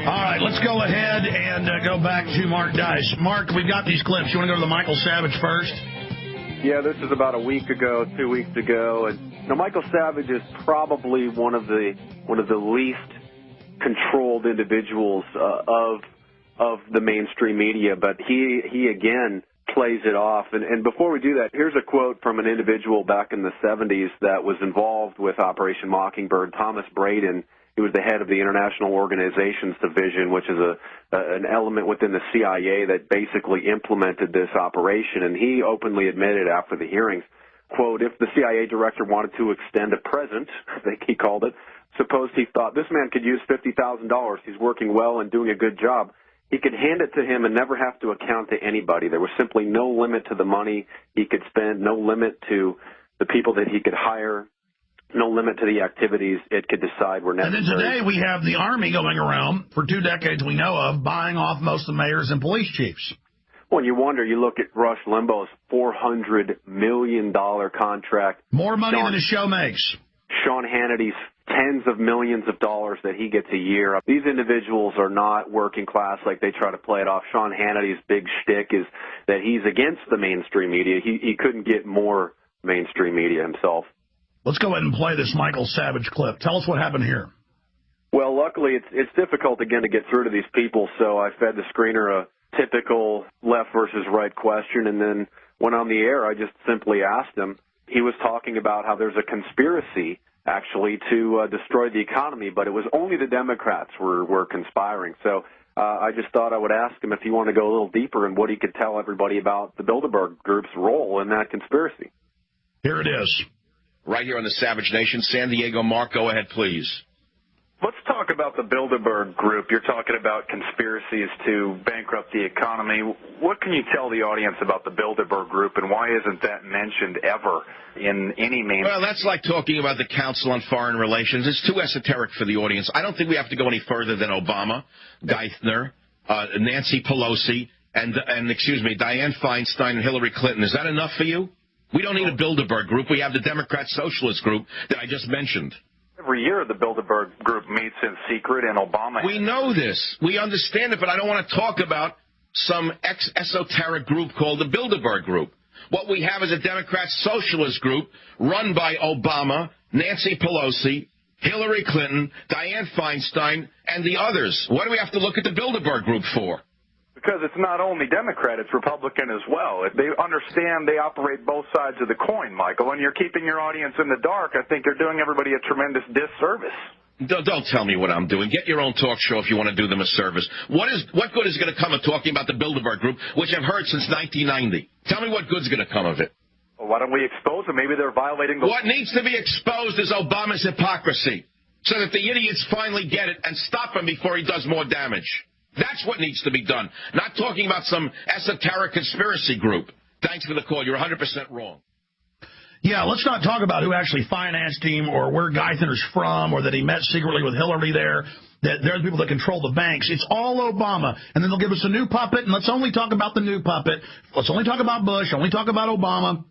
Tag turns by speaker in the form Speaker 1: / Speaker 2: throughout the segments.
Speaker 1: All right, let's go ahead and go back to Mark Dice. Mark, we've got these clips. You want to go to the Michael Savage first?
Speaker 2: Yeah, this is about a week ago, 2 weeks ago, and Michael Savage is probably one of the least controlled individuals of the mainstream media, but he again plays it off. And before we do that, here's a quote from an individual back in the 70s that was involved with Operation Mockingbird, Thomas Braden. He was the head of the International Organizations Division, which is an element within the CIA that basically implemented this operation. And he openly admitted after the hearings, quote, if the CIA director wanted to extend a present, I think he called it, suppose he thought this man could use $50,000, he's working well and doing a good job, he could hand it to him and never have to account to anybody. There was simply no limit to the money he could spend, no limit to the people that he could hire, no limit to the activities it could decide were necessary.
Speaker 1: And then today we have the Army going around, for 2 decades we know of, buying off most of the mayors and police chiefs.
Speaker 2: Well, you wonder, you look at Rush Limbaugh's $400 million contract.
Speaker 1: More money than his show makes.
Speaker 2: Sean Hannity's tens of millions of dollars that he gets a year. These individuals are not working class like they try to play it off. Sean Hannity's big shtick is that he's against the mainstream media. He couldn't get more mainstream media himself.
Speaker 1: Let's go ahead and play this Michael Savage clip. Tell us what happened here.
Speaker 2: Well, luckily, it's difficult, again, to get through to these people, so I fed the screener a typical left versus right question, and then when on the air, I just simply asked him. He was talking about how there's a conspiracy, actually, to destroy the economy, but it was only the Democrats were conspiring. So I just thought I would ask him if he wanted to go a little deeper and what he could tell everybody about the Bilderberg Group's role in that conspiracy.
Speaker 1: Here it is.
Speaker 3: Right here on the Savage Nation. San Diego, Mark, go ahead, please.
Speaker 4: Let's talk about the Bilderberg Group. You're talking about conspiracies to bankrupt the economy. What can you tell the audience about the Bilderberg Group, and why isn't that mentioned ever in any mainstream?
Speaker 3: Well, that's like talking about the Council on Foreign Relations. It's too esoteric for the audience. I don't think we have to go any further than Obama, Geithner, Nancy Pelosi, and Dianne Feinstein and Hillary Clinton. Is that enough for you? We don't need a Bilderberg Group. We have the Democrat Socialist Group that I just mentioned.
Speaker 4: Every year the Bilderberg Group meets in secret, and Obama...
Speaker 3: We know this. We understand it, but I don't want to talk about some esoteric group called the Bilderberg Group. What we have is a Democrat Socialist Group run by Obama, Nancy Pelosi, Hillary Clinton, Dianne Feinstein, and the others. What do we have to look at the Bilderberg Group for?
Speaker 4: Because it's not only Democrat, it's Republican as well. If they understand they operate both sides of the coin, Michael, and you're keeping your audience in the dark, I think you're doing everybody a tremendous disservice.
Speaker 3: Don't tell me what I'm doing. Get your own talk show if you want to do them a service. What good is going to come of talking about the Bilderberg Group, which I've heard since 1990? Tell me what good's going to come of it.
Speaker 4: Well, why don't we expose them? Maybe they're violating the...
Speaker 3: What needs to be exposed is Obama's hypocrisy, so that the idiots finally get it and stop him before he does more damage. That's what needs to be done, not talking about some esoteric conspiracy group. Thanks for the call. You're 100% wrong.
Speaker 1: Yeah, let's not talk about who actually financed him or where Geithner's from or that he met secretly with Hillary there, that they're the people that control the banks. It's all Obama. And then they'll give us a new puppet, and let's only talk about the new puppet. Let's only talk about Bush, only talk about Obama.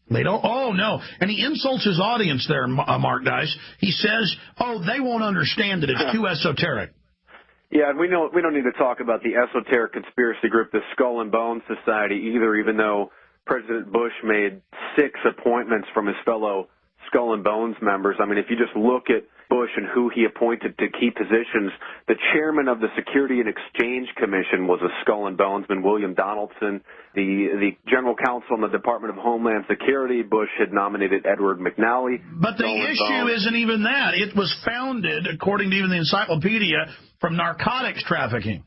Speaker 1: They don't. Oh, no. And he insults his audience there, Mark Dice. He says, oh, they won't understand it. It's too esoteric.
Speaker 2: Yeah, and we don't need to talk about the esoteric conspiracy group, the Skull and Bones Society, either, even though President Bush made 6 appointments from his fellow Skull and Bones members. I mean, if you just look at Bush and who he appointed to key positions, the chairman of the Security and Exchange Commission was a Skull and Bonesman, William Donaldson. The general counsel in the Department of Homeland Security, Bush had nominated Edward McNally.
Speaker 1: But the issue isn't even that. It was founded, according to even the encyclopedia, from narcotics trafficking.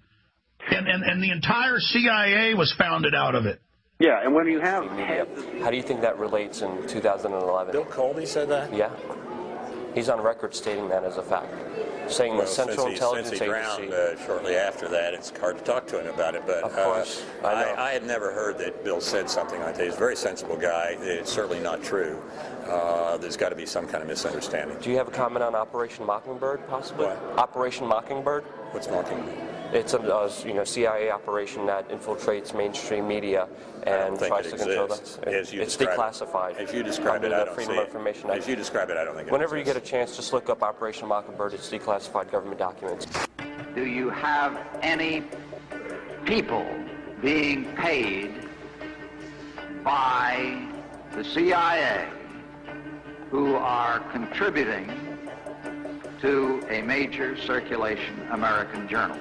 Speaker 1: And the entire CIA was founded out of it.
Speaker 2: Yeah, and when you have...
Speaker 5: How do you think that relates in 2011?
Speaker 6: Bill Colby said that?
Speaker 5: Yeah. He's on record stating that as a fact. Saying the Central Intelligence Agency...
Speaker 6: Since he drowned shortly after that, it's hard to talk to him about it. But
Speaker 5: of course,
Speaker 6: I had never heard that Bill said something like that. He's a very sensible guy. It's certainly not true. There's got to be some kind of misunderstanding.
Speaker 5: Do you have a comment on Operation Mockingbird, possibly?
Speaker 6: What?
Speaker 5: Operation Mockingbird?
Speaker 6: What's Mockingbird?
Speaker 5: It's a CIA operation that infiltrates mainstream media and tries to control them. It's declassified.
Speaker 6: As you describe it, I don't see
Speaker 5: Freedom of Information Act.
Speaker 6: As you describe it, I don't think it
Speaker 5: Whenever you
Speaker 6: exists.
Speaker 5: get a chance, just look up Operation Mockingbird. It's declassified government documents.
Speaker 7: Do you have any people being paid by the CIA who are contributing to a major circulation American journal?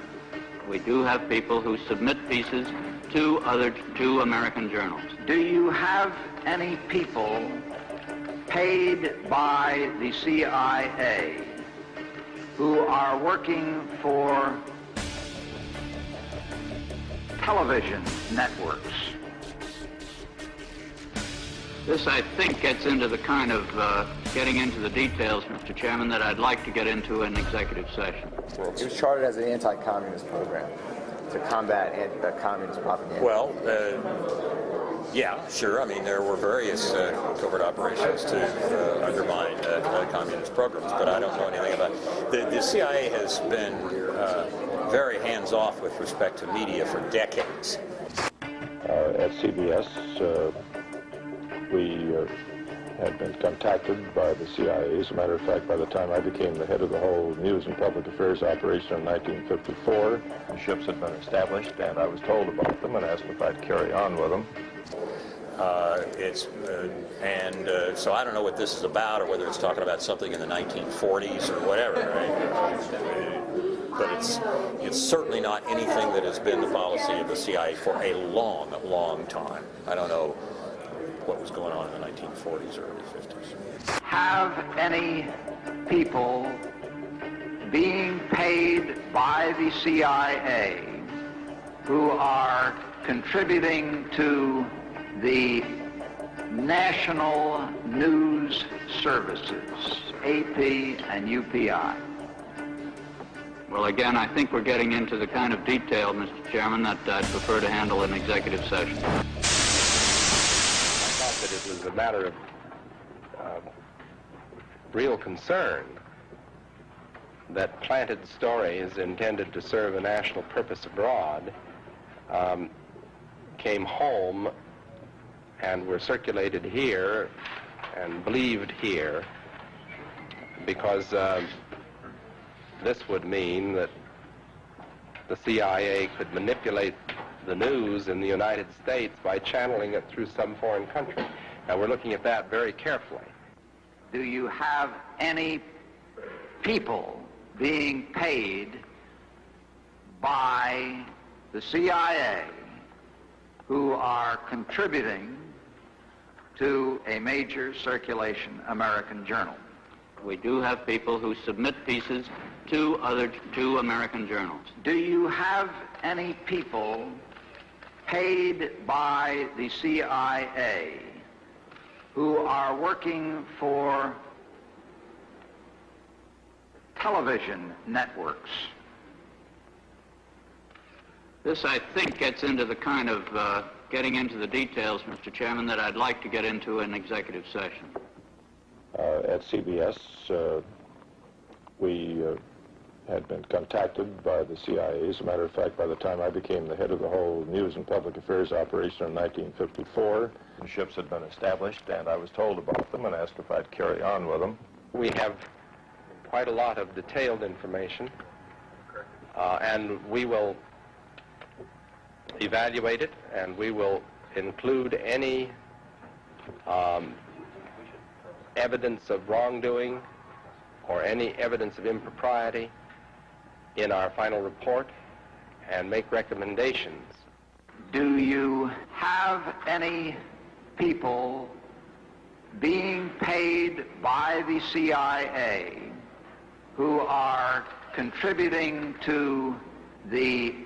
Speaker 8: We do have people who submit pieces to American journals.
Speaker 7: Do you have any people paid by the CIA who are working for television networks?
Speaker 8: This, I think, gets into the kind of getting into the details, Mr. Chairman, that I'd like to get into in executive session.
Speaker 9: It was chartered as an anti-communist program to combat communist propaganda.
Speaker 6: Well, yeah, sure. I mean, there were various covert operations to undermine communist programs, but I don't know anything about it. The CIA has been very hands-off with respect to media for decades.
Speaker 10: At CBS, we had been contacted by the CIA. As a matter of fact, by the time I became the head of the whole News and Public Affairs operation in 1954, the ships had been established, and I was told about them and asked if I'd carry on with them.
Speaker 6: So I don't know what this is about, or whether it's talking about something in the 1940s or whatever, right? But it's certainly not anything that has been the policy of the CIA for a long, long time. I don't know what was going on in the 1940s or early 50s.
Speaker 7: Have any people being paid by the CIA who are contributing to the national news services, AP and UPI?
Speaker 8: Well, again, I think we're getting into the kind of detail, Mr. Chairman, that I'd prefer to handle in executive session.
Speaker 11: That it was a matter of real concern that planted stories intended to serve a national purpose abroad came home and were circulated here and believed here, because this would mean that the CIA could manipulate the news in the United States by channeling it through some foreign country. Now, we're looking at that very carefully.
Speaker 7: Do you have any people being paid by the CIA who are contributing to a major circulation American journal?
Speaker 8: We do have people who submit pieces to American journals.
Speaker 7: Do you have any people paid by the CIA who are working for television networks?
Speaker 8: This, I think, gets into the kind of getting into the details, Mr. Chairman, that I'd like to get into in executive session.
Speaker 10: At CBS, we had been contacted by the CIA. As a matter of fact, by the time I became the head of the whole News and Public Affairs operation in 1954, the ships had been established, and I was told about them and asked if I'd carry on with them.
Speaker 11: We have quite a lot of detailed information, and we will evaluate it, and we will include any evidence of wrongdoing or any evidence of impropriety in our final report and make recommendations.
Speaker 7: Do you have any people being paid by the CIA who are contributing to the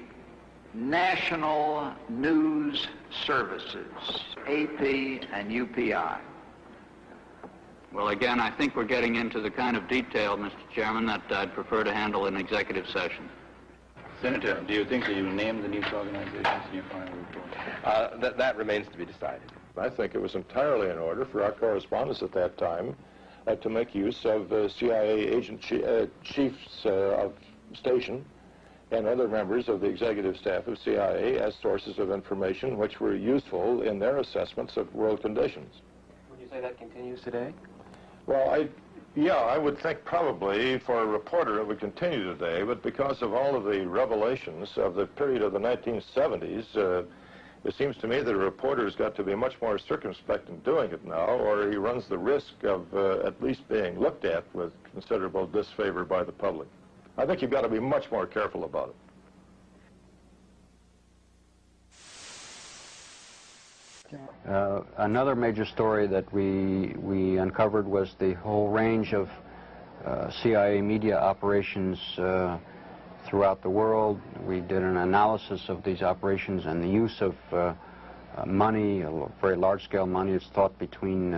Speaker 7: national news services, AP and UPI?
Speaker 8: Well, again, I think we're getting into the kind of detail, Mr. Chairman, that I'd prefer to handle in executive session.
Speaker 12: Senator, do you think that you named the news organizations in your final report?
Speaker 11: That remains to be decided.
Speaker 10: I think it was entirely in order for our correspondents at that time to make use of CIA agent chiefs of station and other members of the executive staff of CIA as sources of information which were useful in their assessments of world conditions.
Speaker 5: Would you say that continues today?
Speaker 10: Well, Yeah, I would think probably for a reporter it would continue today, but because of all of the revelations of the period of the 1970s, it seems to me that a reporter's got to be much more circumspect in doing it now, or he runs the risk of at least being looked at with considerable disfavor by the public. I think you've got to be much more careful about it.
Speaker 13: Another major story that we uncovered was the whole range of CIA media operations throughout the world. We did an analysis of these operations and the use of money, very large-scale money. It's thought between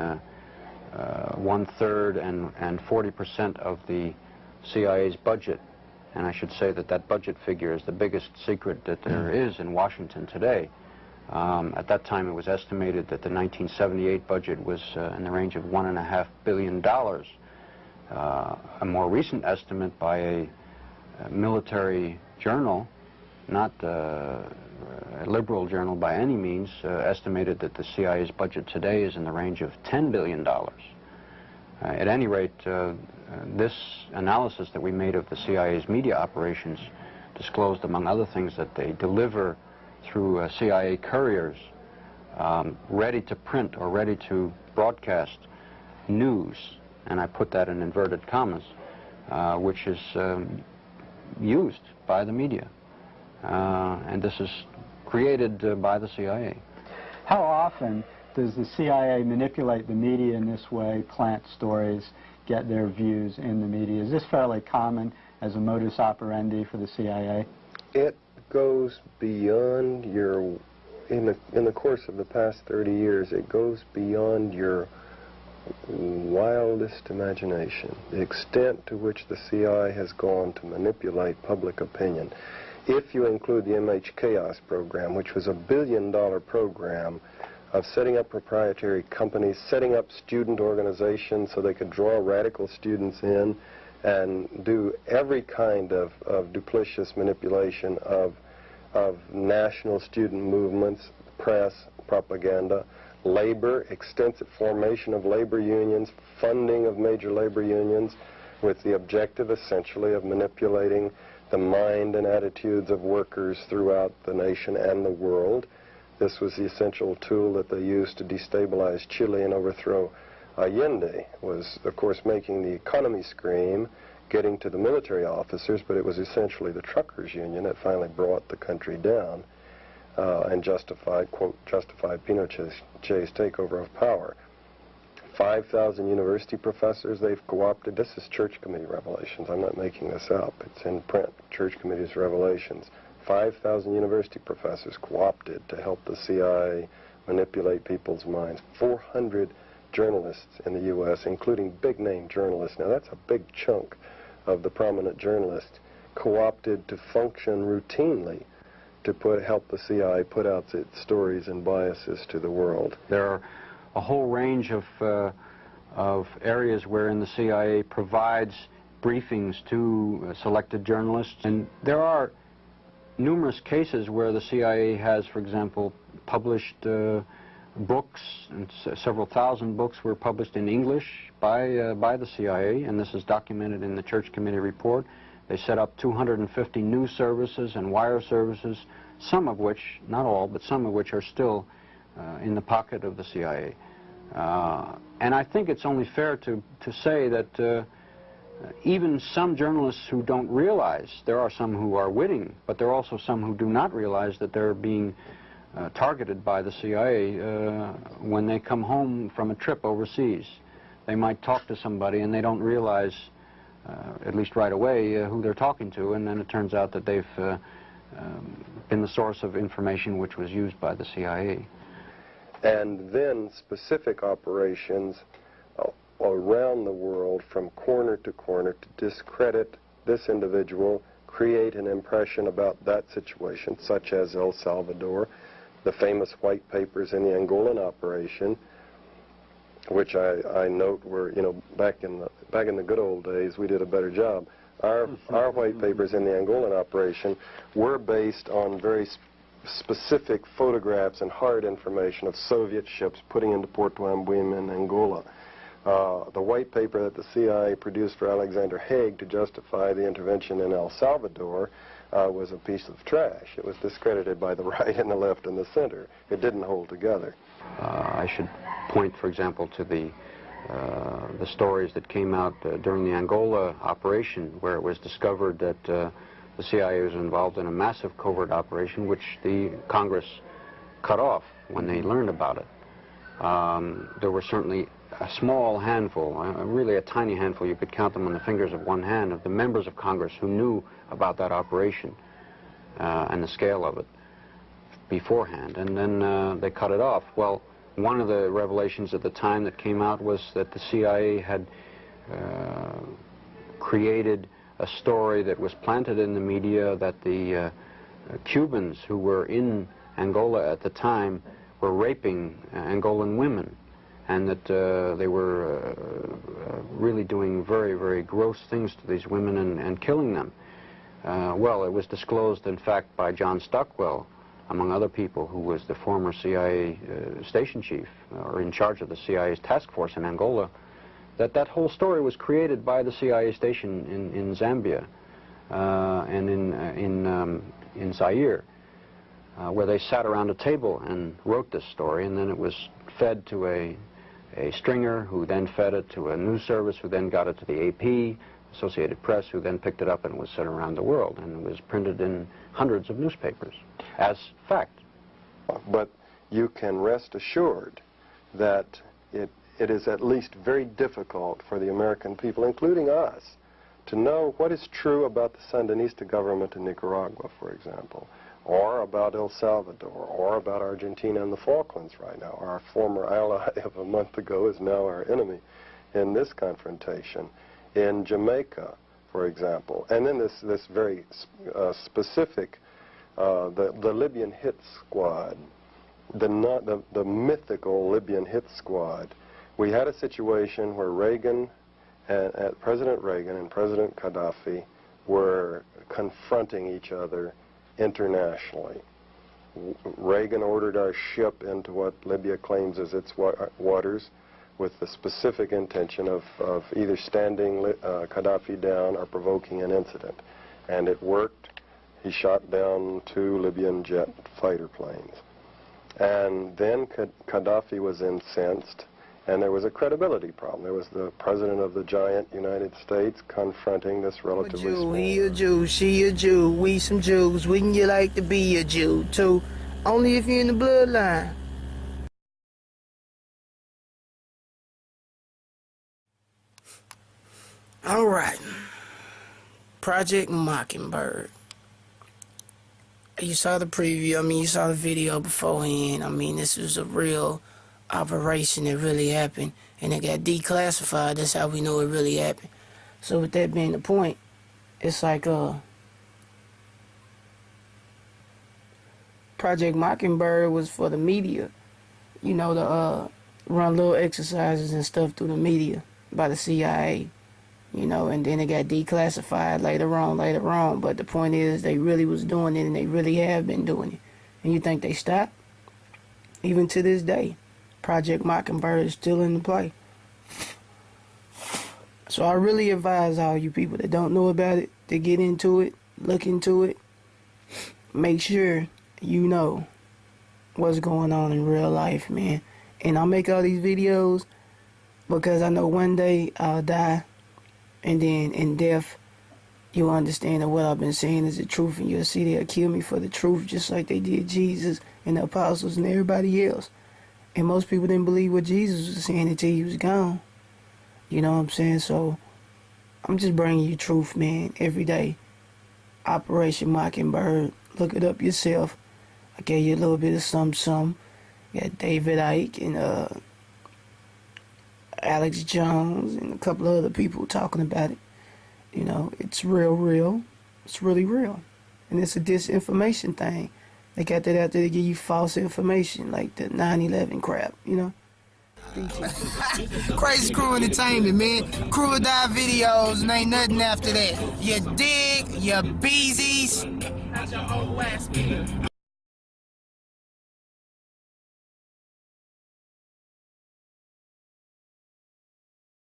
Speaker 13: 1/3 and 40% of the CIA's budget. And I should say that that budget figure is the biggest secret that there is in Washington today. At that time, it was estimated that the 1978 budget was in the range of $1.5 billion. A more recent estimate by a military journal, not a liberal journal by any means, estimated that the CIA's budget today is in the range of $10 billion. At any rate, this analysis that we made of the CIA's media operations disclosed, among other things, that they deliver through CIA couriers ready to print or ready to broadcast news, and I put that in inverted commas, which is used by the media. And this is created by the CIA.
Speaker 14: How often does the CIA manipulate the media in this way, plant stories, get their views in the media? Is this fairly common as a modus operandi for the CIA?
Speaker 15: It goes beyond your, in the course of the past 30 years, it goes beyond your wildest imagination, the extent to which the CIA has gone to manipulate public opinion. If you include the MH Chaos program, which was a $1 billion program of setting up proprietary companies, setting up student organizations so they could draw radical students in and do every kind of duplicitous manipulation of national student movements, press, propaganda, labor, extensive formation of labor unions, funding of major labor unions, with the objective essentially of manipulating the mind and attitudes of workers throughout the nation and the world. This was the essential tool that they used to destabilize Chile and overthrow Allende. Was, of course, making the economy scream, getting to the military officers, but it was essentially the truckers' union that finally brought the country down and justified, quote, justified Pinochet's takeover of power. 5,000 university professors they've co-opted. This is Church Committee revelations. I'm not making this up. It's in print, Church Committee's revelations. 5,000 university professors co-opted to help the CIA manipulate people's minds. 400 journalists in the U.S., including big-name journalists. Now, that's a big chunk of the prominent journalists co-opted to function routinely to help the CIA put out its stories and biases to the world.
Speaker 13: There are a whole range of areas wherein the CIA provides briefings to selected journalists, and there are numerous cases where the CIA has, for example, published books, and several thousand books were published in English by the CIA, and this is documented in the Church Committee report. They set up 250 news services and wire services, some of which, not all, but some of which are still in the pocket of the CIA. And I think it's only fair to say that even some journalists who don't realize, there are some who are witting, but there are also some who do not realize that they're being targeted by the CIA when they come home from a trip overseas. They might talk to somebody and they don't realize, at least right away, who they're talking to, and then it turns out that they've been the source of information which was used by the CIA.
Speaker 15: And then specific operations around the world from corner to corner to discredit this individual, create an impression about that situation, such as El Salvador, the famous white papers in the Angolan operation, which I note were, you know, back in the good old days, we did a better job. Our white papers in the Angolan operation were based on very specific photographs and hard information of Soviet ships putting into Porto Ambuim in Angola. The white paper that the CIA produced for Alexander Haig to justify the intervention in El Salvador was a piece of trash. It was discredited by the right and the left and the center. It didn't hold together.
Speaker 13: I should point, for example, to the stories that came out during the Angola operation, where it was discovered that the CIA was involved in a massive covert operation, which the Congress cut off when they learned about it. There were certainly a small handful, really a tiny handful, you could count them on the fingers of one hand, of the members of Congress who knew about that operation and the scale of it beforehand, and then they cut it off. Well, one of the revelations at the time that came out was that the CIA had created a story that was planted in the media that the Cubans who were in Angola at the time were raping Angolan women, and that they were really doing very, very gross things to these women and killing them. Well, it was disclosed, in fact, by John Stockwell, among other people, who was the former CIA station chief, or in charge of the CIA's task force in Angola, that that whole story was created by the CIA station in Zambia and in Zaire, where they sat around a table and wrote this story, and then it was fed to a stringer, who then fed it to a news service, who then got it to the AP, Associated Press, who then picked it up and it was sent around the world, and it was printed in hundreds of newspapers as fact.
Speaker 15: But you can rest assured that it is at least very difficult for the American people, including us, to know what is true about the Sandinista government in Nicaragua, for example, or about El Salvador, or about Argentina and the Falklands right now. Our former ally of a month ago is now our enemy in this confrontation. In Jamaica, for example, and then this very specific, the Libyan hit squad, the mythical Libyan hit squad. We had a situation where President Reagan and President Gaddafi were confronting each other internationally. Reagan ordered our ship into what Libya claims is its waters, with the specific intention of either standing Gaddafi down or provoking an incident. And it worked. He shot down 2 Libyan jet fighter planes. And then Gaddafi was incensed, and there was a credibility problem. There was the president of the giant United States confronting this relatively small...
Speaker 16: He a Jew, she a Jew, we some Jews. Wouldn't you like to be a Jew, too? Only if you're in the bloodline. All right, Project Mockingbird. You saw the preview, you saw the video beforehand. This was a real operation that really happened, and it got declassified. That's how we know it really happened. So with that being the point, it's like Project Mockingbird was for the media, to run little exercises and stuff through the media by the CIA. And then it got declassified later on. But the point is, they really was doing it, and they really have been doing it. And you think they stopped? Even to this day, Project Mockingbird is still in the play. So I really advise all you people that don't know about it to get into it, look into it. Make sure you know what's going on in real life, man. And I make all these videos because I know one day I'll die. And then in death, you'll understand that what I've been saying is the truth, and you'll see they'll kill me for the truth, just like they did Jesus and the apostles and everybody else. And most people didn't believe what Jesus was saying until he was gone. You know what I'm saying? So I'm just bringing you truth, man, every day. Operation Mockingbird. Look it up yourself. I gave you a little bit of some. You got David Icke and Alex Jones and a couple of other people talking about it. It's real. It's really real. And it's a disinformation thing. They got that out there to give you false information, like the 9/11 crap, Crazy Crew Entertainment, man. Crew or Die videos, and ain't nothing after that. You dig? You beezies?